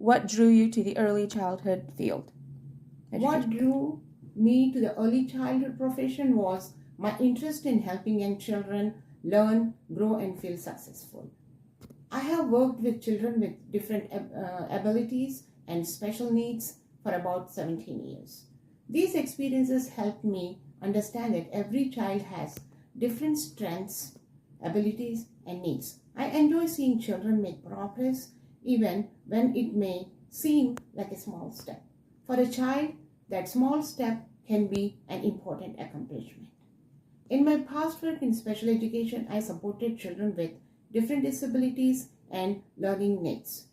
What drew you to the early childhood field? What Education. drew me to the early childhood profession was my interest in helping young children learn, grow, and feel successful. I have worked with children with different abilities and special needs for about 17 years. These experiences helped me understand that every child has different strengths, abilities, and needs. I enjoy seeing children make progress even when it may seem like a small step. For a child, that small step can be an important accomplishment. In my past work in special education, I supported children with different disabilities and learning needs.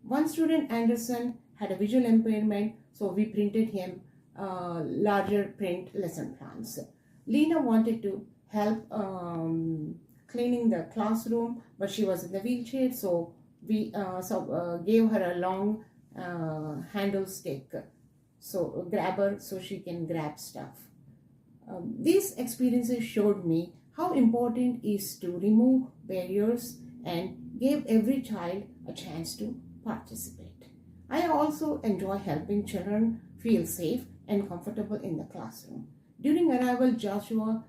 One student, Anderson, had a visual impairment, so we printed him larger print lesson plans. Lena wanted to help cleaning the classroom, but she was in the wheelchair, so we gave her a long handle stick, so grabber, so she can grab stuff. These experiences showed me how important it is to remove barriers and give every child a chance to participate. I also enjoy helping children feel safe and comfortable in the classroom. During arrival, Joshua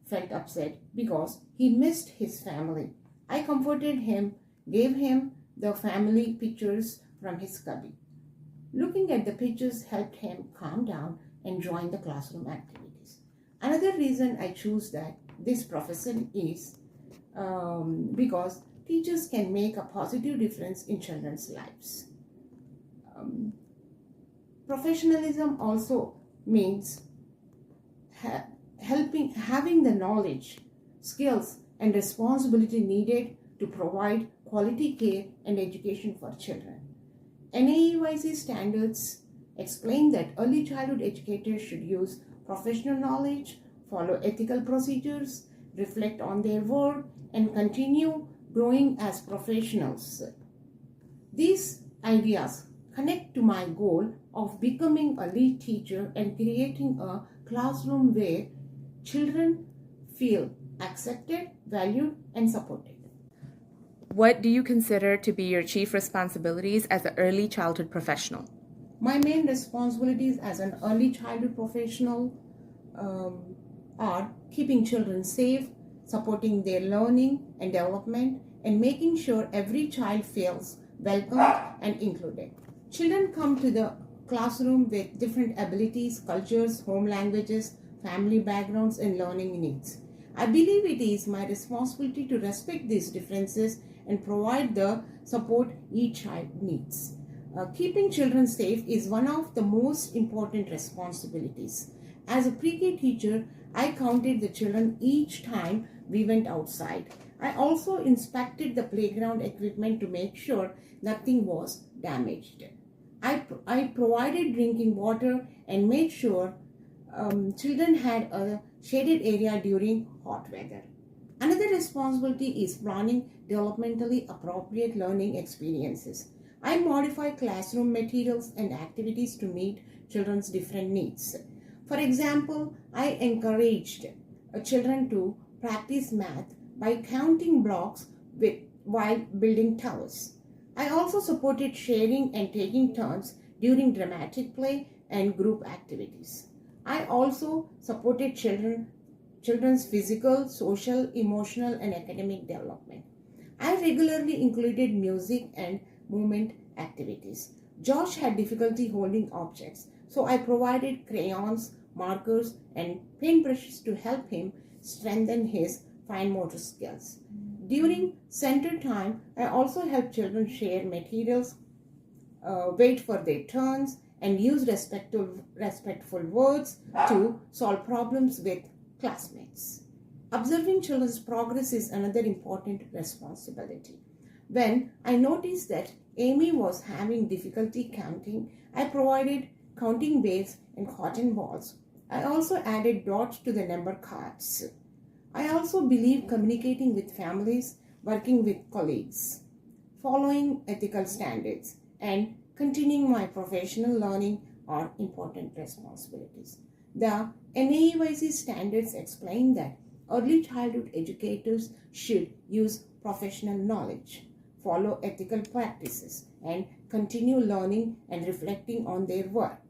felt upset because he missed his family. I comforted him, gave him the family pictures from his cubby. Looking at the pictures helped him calm down and join the classroom activities. Another reason I choose that this profession is because teachers can make a positive difference in children's lives. Um, Professionalism also means having the knowledge, skills, and responsibility needed to provide quality care and education for children. NAEYC standards explain that early childhood educators should use professional knowledge, follow ethical procedures, reflect on their work, and continue growing as professionals. These ideas connect to my goal of becoming a lead teacher and creating a classroom where children feel accepted, valued, and supported. What do you consider to be your chief responsibilities as an early childhood professional? My main responsibilities as an early childhood professional are keeping children safe, supporting their learning and development, and making sure every child feels welcomed and included. Children come to the classroom with different abilities, cultures, home languages, family backgrounds, and learning needs. I believe it is my responsibility to respect these differences and provide the support each child needs. Keeping children safe is one of the most important responsibilities. As a pre-K teacher, I counted the children each time we went outside. I also inspected the playground equipment to make sure nothing was damaged. I provided drinking water and made sure children had a shaded area during hot weather. Another responsibility is planning developmentally appropriate learning experiences. I modify classroom materials and activities to meet children's different needs. For example, I encouraged children to practice math by counting blocks while building towers. I also supported sharing and taking turns during dramatic play and group activities. I also supported children's physical, social, emotional, and academic development. I regularly included music and movement activities. Josh had difficulty holding objects, so I provided crayons, markers, and paintbrushes to help him strengthen his fine motor skills. During center time, I also helped children share materials, wait for their turns, and use respectful words to solve problems with classmates. Observing children's progress is another important responsibility. When I noticed that Amy was having difficulty counting, I provided counting waves and cotton balls. I also added dots to the number cards. I also believe communicating with families, working with colleagues, following ethical standards, and continuing my professional learning are important responsibilities. The NAEYC standards explain that early childhood educators should use professional knowledge, follow ethical practices, and continue learning and reflecting on their work.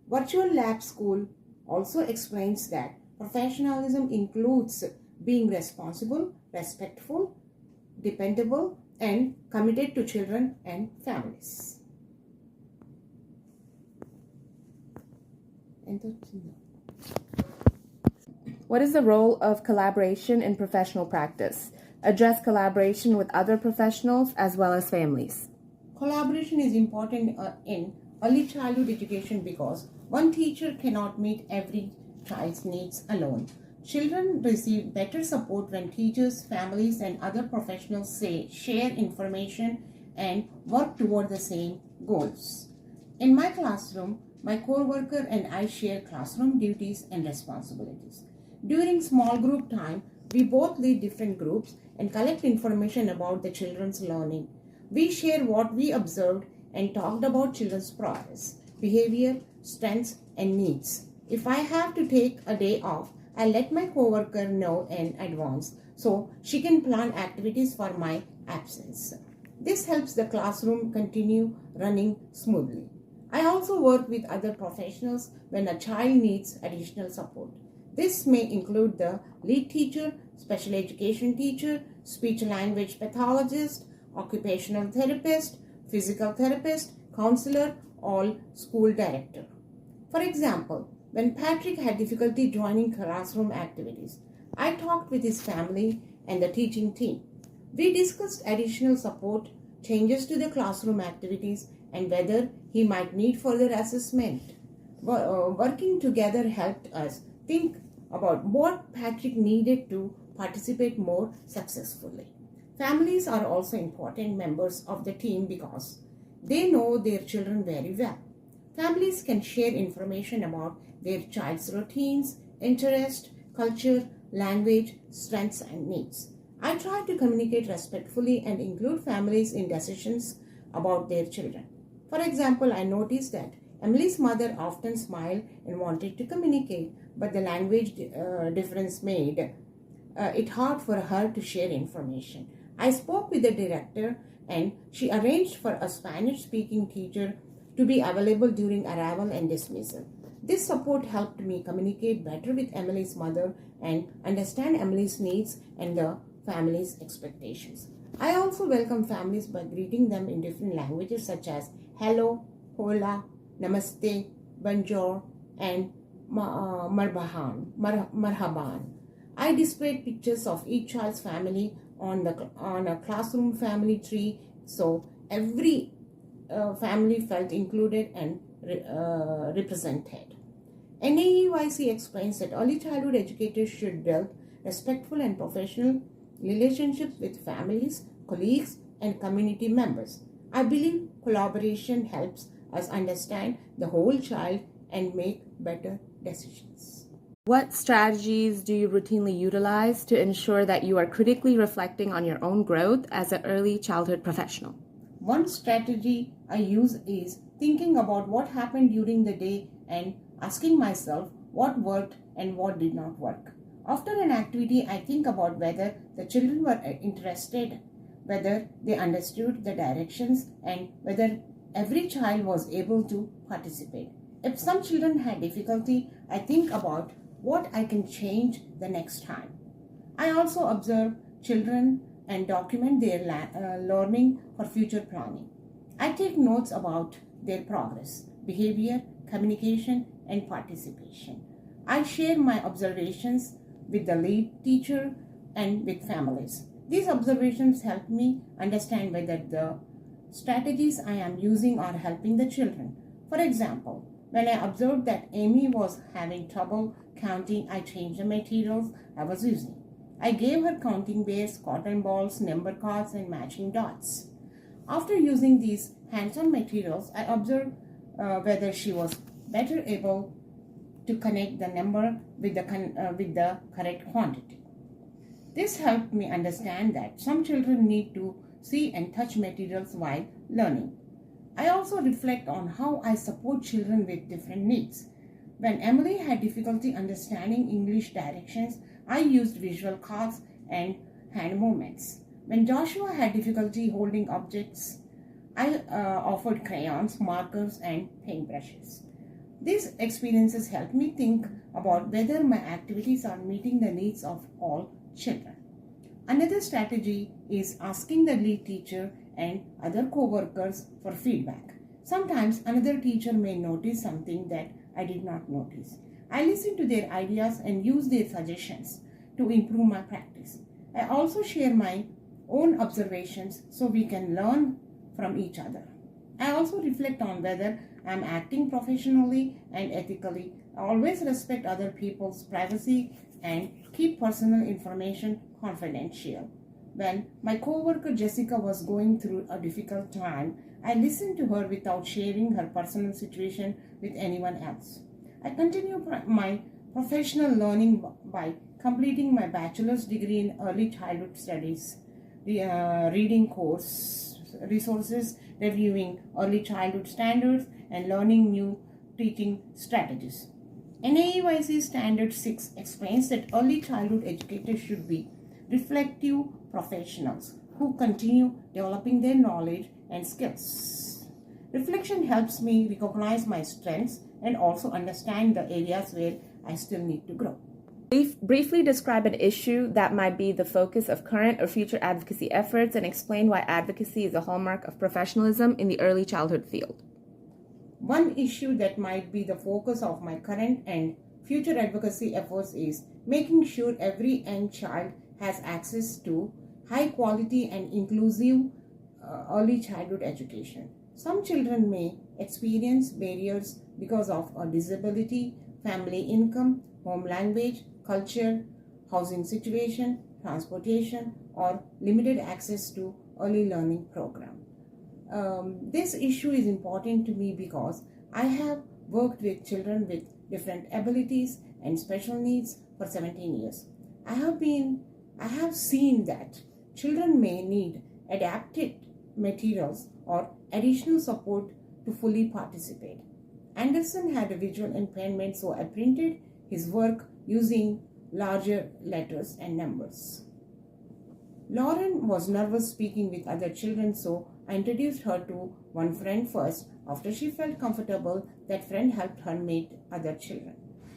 Virtual Lab School also explains that professionalism includes being responsible, respectful, dependable, and committed to children and families. What is the role of collaboration in professional practice? Address collaboration with other professionals as well as families. Collaboration is important in early childhood education because one teacher cannot meet every child's needs alone. Children receive better support when teachers, families, and other professionals share information and work toward the same goals. In my classroom, my co-worker and I share classroom duties and responsibilities. During small group time, we both lead different groups and collect information about the children's learning. We share what we observed and talked about children's progress, behavior, strengths, and needs. If I have to take a day off, I let my coworker know in advance so she can plan activities for my absence. This helps the classroom continue running smoothly. I also work with other professionals when a child needs additional support. This may include the lead teacher, special education teacher, speech language pathologist, occupational therapist, physical therapist, counselor, or school director. For example, when Patrick had difficulty joining classroom activities, I talked with his family and the teaching team. We discussed additional support, changes to the classroom activities, and whether he might need further assessment. Working together helped us think about what Patrick needed to participate more successfully. Families are also important members of the team because they know their children very well. Families can share information about their child's routines, interests, culture, language, strengths, and needs. I try to communicate respectfully and include families in decisions about their children. For example, I noticed that Emily's mother often smiled and wanted to communicate, but the language difference made it hard for her to share information. I spoke with the director and she arranged for a Spanish-speaking teacher to be available during arrival and dismissal. This support helped me communicate better with Emily's mother and understand Emily's needs and the family's expectations. I also welcome families by greeting them in different languages such as hello, hola, namaste, bonjour, and marhaban. I displayed pictures of each child's family on a classroom family tree, so every family felt included and represented. NAEYC explains that early childhood educators should build respectful and professional relationships with families, colleagues, and community members. I believe collaboration helps us understand the whole child and make better decisions. What strategies do you routinely utilize to ensure that you are critically reflecting on your own growth as an early childhood professional? One strategy I use is thinking about what happened during the day and asking myself what worked and what did not work. After an activity, I think about whether the children were interested, whether they understood the directions, and whether every child was able to participate. If some children had difficulty, I think about what I can change the next time. I also observe children and document their learning for future planning. I take notes about their progress, behavior, communication, and participation. I share my observations with the lead teacher and with families. These observations help me understand whether the strategies I am using are helping the children. For example, when I observed that Amy was having trouble counting, I changed the materials I was using. I gave her counting bears, cotton balls, number cards, and matching dots. After using these hands-on materials, I observed whether she was better able to connect the number with the correct quantity. This helped me understand that some children need to see and touch materials while learning. I also reflect on how I support children with different needs. When Emily had difficulty understanding English directions, I used visual cards and hand movements. When Joshua had difficulty holding objects, I offered crayons, markers, and paintbrushes. These experiences helped me think about whether my activities are meeting the needs of all children. Another strategy is asking the lead teacher and other co-workers for feedback. Sometimes another teacher may notice something that I did not notice. I listen to their ideas and use their suggestions to improve my practice. I also share my own observations so we can learn from each other. I also reflect on whether I am acting professionally and ethically. I always respect other people's privacy and keep personal information confidential. When my coworker Jessica was going through a difficult time, I listened to her without sharing her personal situation with anyone else. I continue my professional learning by completing my bachelor's degree in early childhood studies, reading course resources, reviewing early childhood standards, and learning new teaching strategies. NAEYC Standard 6 explains that early childhood educators should be reflective professionals who continue developing their knowledge and skills. Reflection helps me recognize my strengths and also understand the areas where I still need to grow. Briefly describe an issue that might be the focus of current or future advocacy efforts and explain why advocacy is a hallmark of professionalism in the early childhood field. One issue that might be the focus of my current and future advocacy efforts is making sure every young child has access to high quality and inclusive early childhood education. Some children may experience barriers because of a disability, family income, home language, culture, housing situation, transportation, or limited access to early learning program. This issue is important to me because I have worked with children with different abilities and special needs for 17 years. I have seen that children may need adapted materials or additional support to fully participate. Anderson had a visual impairment, so I printed his work using larger letters and numbers. Lauren was nervous speaking with other children, so I introduced her to one friend first. After she felt comfortable, that friend helped her meet other children.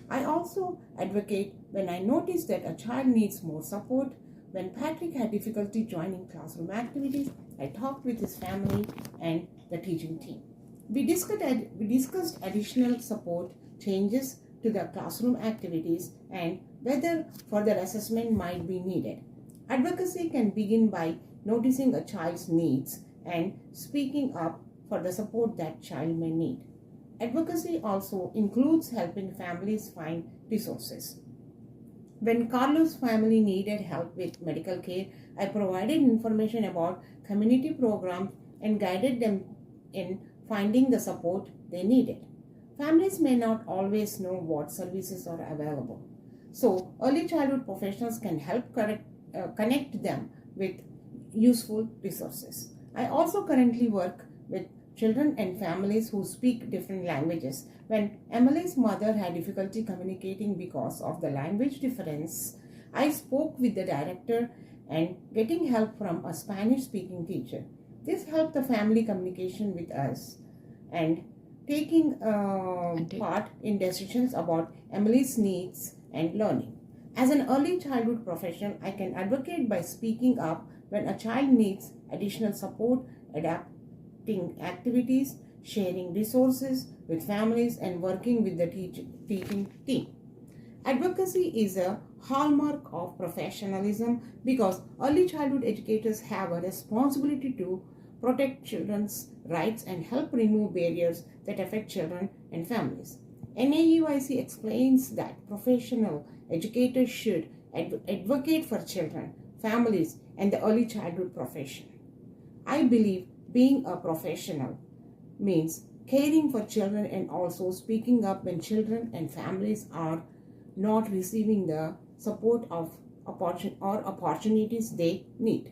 I also advocate when I notice that a child needs more support. When Patrick had difficulty joining classroom activities, I talked with his family and the teaching team. We discussed additional support, changes to the classroom activities, and whether further assessment might be needed. Advocacy can begin by noticing a child's needs and speaking up for the support that child may need. Advocacy also includes helping families find resources. When Carlos' family needed help with medical care, I provided information about community programs and guided them in finding the support they needed. Families may not always know what services are available, so early childhood professionals can help connect them with useful resources. I also currently work with children and families who speak different languages. When Emily's mother had difficulty communicating because of the language difference, I spoke with the director and getting help from a Spanish-speaking teacher. This helped the family communication with us and taking part in decisions about Emily's needs and learning. As an early childhood professional, I can advocate by speaking up when a child needs additional support, adapting activities, sharing resources with families, and working with the teaching team. Advocacy is a hallmark of professionalism because early childhood educators have a responsibility to protect children's rights and help remove barriers that affect children and families. NAEYC explains that professional educators should advocate for children, families, and the early childhood profession. I believe being a professional means caring for children and also speaking up when children and families are not receiving the support or opportunities they need.